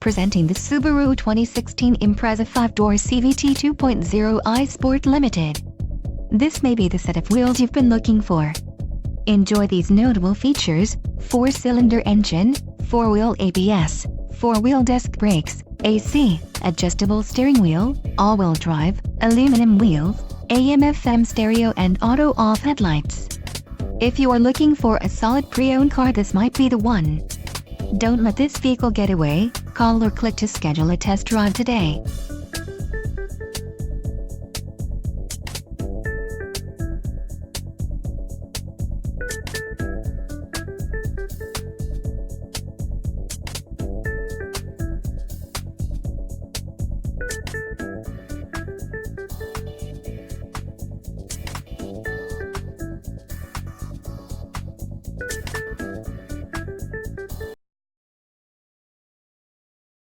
Presenting the Subaru 2016 Impreza 5dr CVT 2.0i Sport Limited. This may be the set of wheels you've been looking for. Enjoy these notable features: 4-cylinder engine, 4-wheel ABS, 4-wheel disc brakes, AC, adjustable steering wheel, all-wheel drive, aluminum wheels, AM/FM stereo and auto-off headlights. If you are looking for a solid pre-owned car, this might be the one. Don't let this vehicle get away. Call or click to schedule a test drive today.